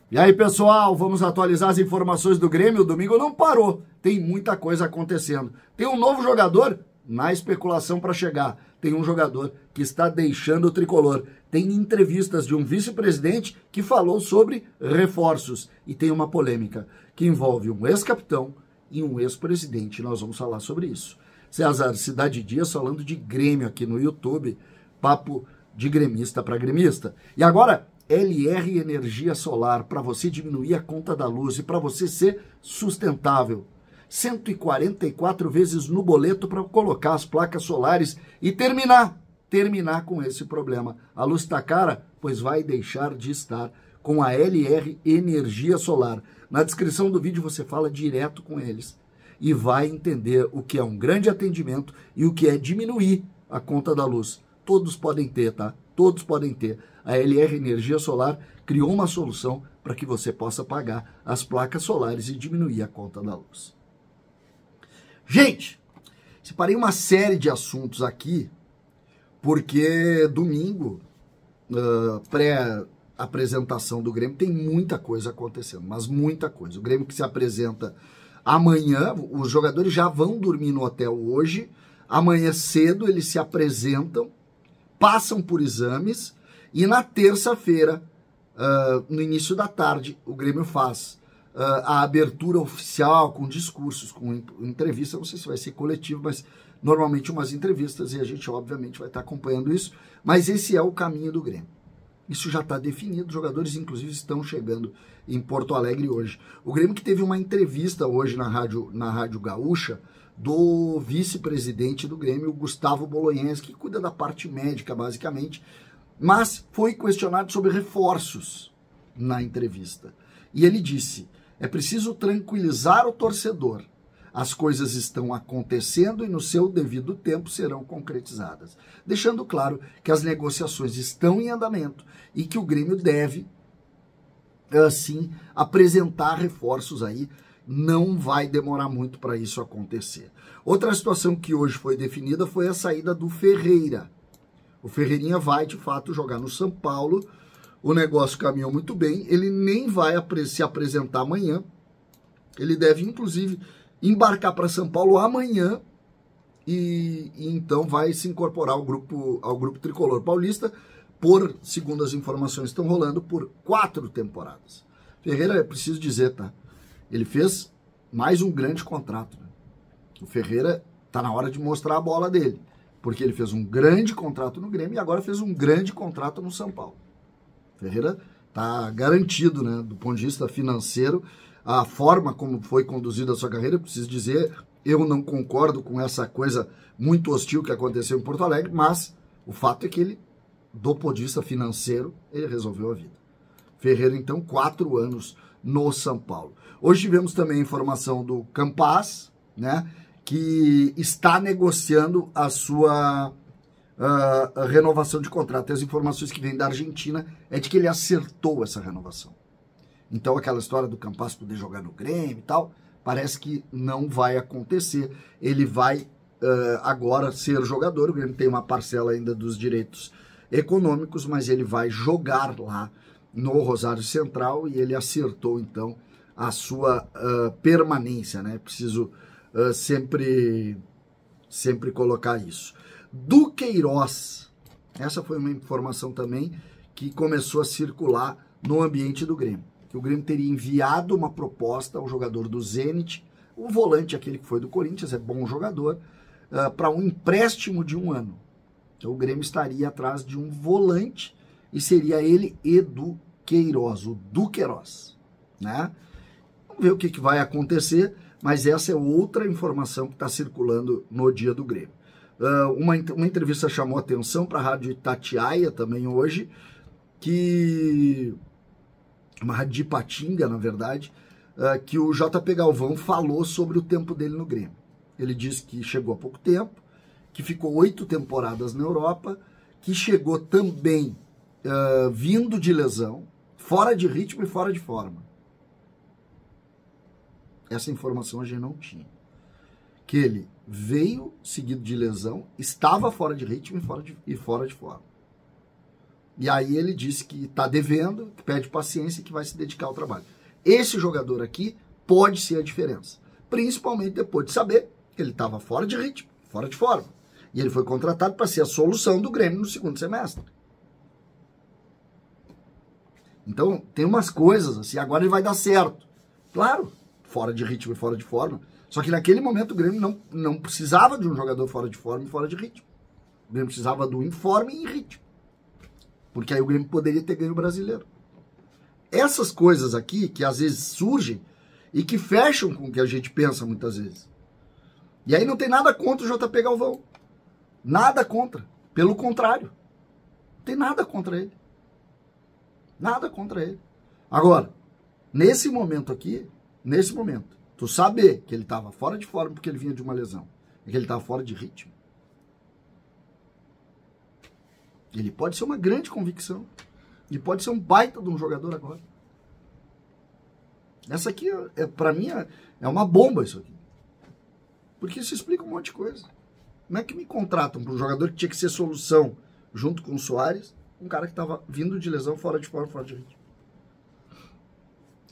E aí, pessoal, vamos atualizar as informações do Grêmio. O domingo não parou, tem muita coisa acontecendo. Tem um novo jogador na especulação para chegar. Tem um jogador que está deixando o tricolor. Tem entrevistas de um vice-presidente que falou sobre reforços. E tem uma polêmica que envolve um ex-capitão e um ex-presidente. Nós vamos falar sobre isso. César Cidade Dias falando de Grêmio aqui no YouTube. Papo de gremista para gremista. E agora, LR Energia Solar, para você diminuir a conta da luz e para você ser sustentável. 144 vezes no boleto para colocar as placas solares e terminar com esse problema. A luz está cara? Pois vai deixar de estar com a LR Energia Solar. Na descrição do vídeo você fala direto com eles e vai entender o que é um grande atendimento e o que é diminuir a conta da luz. Todos podem ter, tá? Todos podem ter. A LR Energia Solar criou uma solução para que você possa pagar as placas solares e diminuir a conta da luz. Gente, separei uma série de assuntos aqui, porque domingo, pré-apresentação do Grêmio, tem muita coisa acontecendo, mas muita coisa. O Grêmio que se apresenta amanhã, os jogadores já vão dormir no hotel hoje, amanhã cedo eles se apresentam, passam por exames e na terça-feira, no início da tarde, o Grêmio faz a abertura oficial com discursos, com entrevista, não sei se vai ser coletivo, mas normalmente umas entrevistas e a gente obviamente vai estar acompanhando isso, mas esse é o caminho do Grêmio. Isso já está definido, os jogadores inclusive estão chegando em Porto Alegre hoje. O Grêmio que teve uma entrevista hoje na Rádio Gaúcha, do vice-presidente do Grêmio, Gustavo Bolognese, que cuida da parte médica, basicamente, mas foi questionado sobre reforços na entrevista. E ele disse, é preciso tranquilizar o torcedor. As coisas estão acontecendo e no seu devido tempo serão concretizadas. Deixando claro que as negociações estão em andamento e que o Grêmio deve, assim, apresentar reforços aí. Não vai demorar muito para isso acontecer. Outra situação que hoje foi definida foi a saída do Ferreira. O Ferreirinha vai, de fato, jogar no São Paulo. O negócio caminhou muito bem. Ele nem vai se apresentar amanhã. Ele deve, inclusive, embarcar para São Paulo amanhã e então vai se incorporar ao grupo tricolor paulista por, segundo as informações que estão rolando, por 4 temporadas. Ferreira, é preciso dizer, tá? Ele fez mais um grande contrato. Né? O Ferreira tá na hora de mostrar a bola dele, porque ele fez um grande contrato no Grêmio e agora fez um grande contrato no São Paulo. O Ferreira tá garantido, né, do ponto de vista financeiro, a forma como foi conduzida a sua carreira. Eu preciso dizer, eu não concordo com essa coisa muito hostil que aconteceu em Porto Alegre, mas o fato é que ele, do ponto de vista financeiro, ele resolveu a vida. Ferreira, então, 4 anos no São Paulo. Hoje tivemos também a informação do Campas, né, que está negociando a sua a renovação de contrato. E as informações que vêm da Argentina é de que ele acertou essa renovação. Então aquela história do Campas poder jogar no Grêmio e tal, parece que não vai acontecer. Ele vai agora ser jogador. O Grêmio tem uma parcela ainda dos direitos econômicos, mas ele vai jogar lá no Rosário Central e ele acertou então a sua permanência, né? Preciso sempre colocar isso. Do Queiroz, essa foi uma informação também que começou a circular no ambiente do Grêmio, que o Grêmio teria enviado uma proposta ao jogador do Zenit, o volante, aquele que foi do Corinthians, é bom jogador, para um empréstimo de 1 ano. Então o Grêmio estaria atrás de um volante e seria ele e do Queiroz, o Duqueiroz, né? Vamos ver o que vai acontecer, mas essa é outra informação que está circulando no dia do Grêmio. Uma entrevista chamou atenção para a Rádio Itatiaia também hoje, uma rádio de Ipatinga, na verdade, que o JP Galvão falou sobre o tempo dele no Grêmio. Ele disse que chegou há pouco tempo, que ficou 8 temporadas na Europa, que chegou também vindo de lesão, fora de ritmo e fora de forma. Essa informação a gente não tinha. Que ele veio seguido de lesão, estava fora de ritmo e fora de forma. E aí ele disse que está devendo, que pede paciência e que vai se dedicar ao trabalho. Esse jogador aqui pode ser a diferença. Principalmente depois de saber que ele estava fora de ritmo, fora de forma. E ele foi contratado para ser a solução do Grêmio no segundo semestre. Então, tem umas coisas assim, agora ele vai dar certo. Claro, fora de ritmo e fora de forma. Só que naquele momento o Grêmio não precisava de um jogador fora de forma e fora de ritmo. O Grêmio precisava do informe e em ritmo. Porque aí o Grêmio poderia ter ganho o Brasileiro. Essas coisas aqui, que às vezes surgem e que fecham com o que a gente pensa muitas vezes. E aí não tem nada contra o JP Galvão. Nada contra. Pelo contrário. Não tem nada contra ele. Nada contra ele. Agora, nesse momento aqui, tu saber que ele estava fora de forma porque ele vinha de uma lesão e que ele estava fora de ritmo, ele pode ser uma grande convicção. E pode ser um baita de um jogador agora. Essa aqui, pra mim, é uma bomba isso aqui. Porque isso explica um monte de coisa. Como é que me contratam para um jogador que tinha que ser solução junto com o Soares, um cara que estava vindo de lesão, fora de forma, fora de ritmo.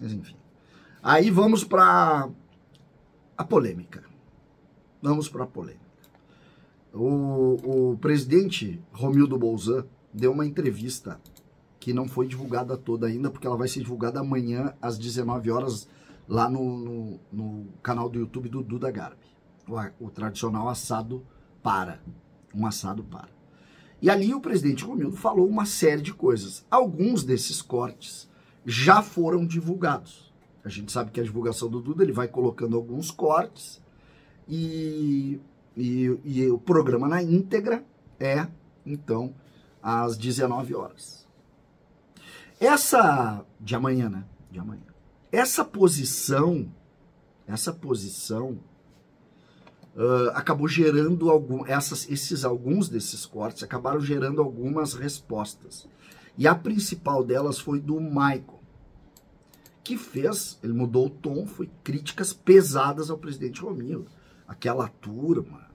Mas enfim. Aí vamos para a polêmica. Vamos para a polêmica. O presidente Romildo Bolzan deu uma entrevista que não foi divulgada toda ainda, porque ela vai ser divulgada amanhã às 19 horas lá no canal do YouTube do Duda Garbi. O tradicional assado para. Um assado para. E ali o presidente Romildo falou uma série de coisas. Alguns desses cortes já foram divulgados. A gente sabe que a divulgação do Duda, ele vai colocando alguns cortes e o programa na íntegra é, então, às 19 horas. Essa de amanhã, né? De amanhã. Essa posição acabou gerando alguns desses cortes acabaram gerando algumas respostas. E a principal delas foi do Michael, que ele mudou o tom, foi críticas pesadas ao presidente Romildo. Aquela turma,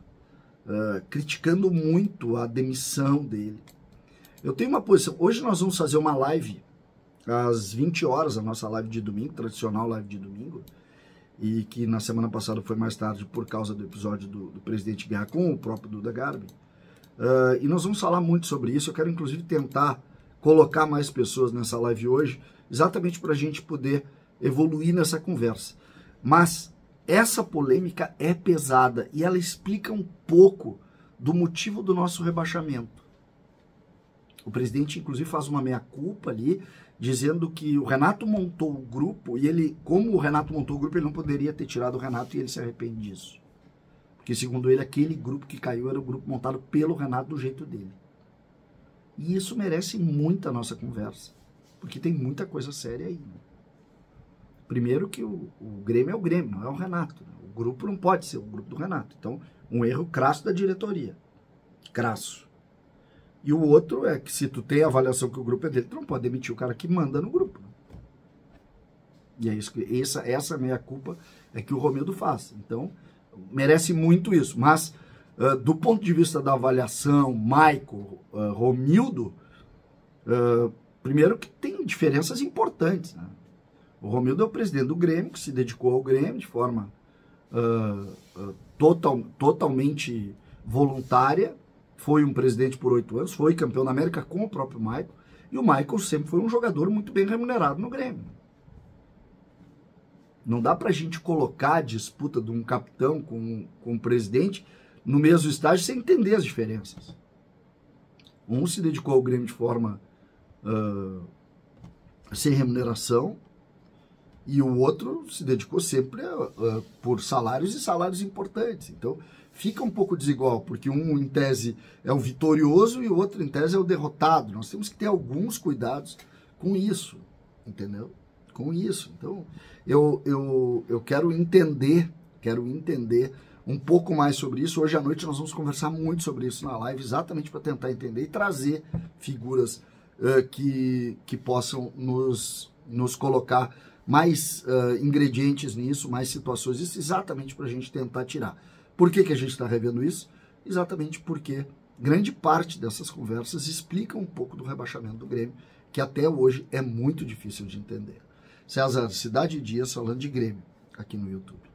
criticando muito a demissão dele. Eu tenho uma posição. Hoje nós vamos fazer uma live às 20 horas, a nossa live de domingo, tradicional live de domingo, e que na semana passada foi mais tarde por causa do episódio do presidente Guerra com o próprio Duda Garbi. E nós vamos falar muito sobre isso. Eu quero inclusive tentar colocar mais pessoas nessa live hoje, exatamente para a gente poder evoluir nessa conversa. Mas essa polêmica é pesada e ela explica um pouco do motivo do nosso rebaixamento. O presidente, inclusive, faz uma meia-culpa ali, dizendo que o Renato montou o grupo e ele, como o Renato montou o grupo, ele não poderia ter tirado o Renato e ele se arrepende disso. Porque, segundo ele, aquele grupo que caiu era o grupo montado pelo Renato do jeito dele. E isso merece muita nossa conversa, porque tem muita coisa séria aí. Né? Primeiro que o Grêmio é o Grêmio, não é o Renato. Né? O grupo não pode ser o grupo do Renato. Então, um erro crasso da diretoria. Crasso. E o outro é que se tu tem a avaliação que o grupo é dele, tu não pode demitir o cara que manda no grupo. E é isso que essa meia-culpa é que o Romildo faz. Então, merece muito isso. Mas, do ponto de vista da avaliação, Michael, Romildo, primeiro que tem diferenças importantes. Né? O Romildo é o presidente do Grêmio, que se dedicou ao Grêmio de forma totalmente voluntária. Foi um presidente por 8 anos, foi campeão da América com o próprio Michael, e o Michael sempre foi um jogador muito bem remunerado no Grêmio. Não dá pra gente colocar a disputa de um capitão com um presidente no mesmo estágio sem entender as diferenças. Um se dedicou ao Grêmio de forma sem remuneração, e o outro se dedicou sempre por salários e salários importantes. Então, fica um pouco desigual, porque um, em tese, é o vitorioso e o outro, em tese, é o derrotado. Nós temos que ter alguns cuidados com isso, entendeu? Com isso. Então, eu quero entender um pouco mais sobre isso. Hoje à noite nós vamos conversar muito sobre isso na live, exatamente para tentar entender e trazer figuras que possam nos colocar mais ingredientes nisso, mais situações, isso exatamente para a gente tentar tirar. Por que a gente está revendo isso? Exatamente porque grande parte dessas conversas explica um pouco do rebaixamento do Grêmio, que até hoje é muito difícil de entender. César, Cidade Dias falando de Grêmio aqui no YouTube.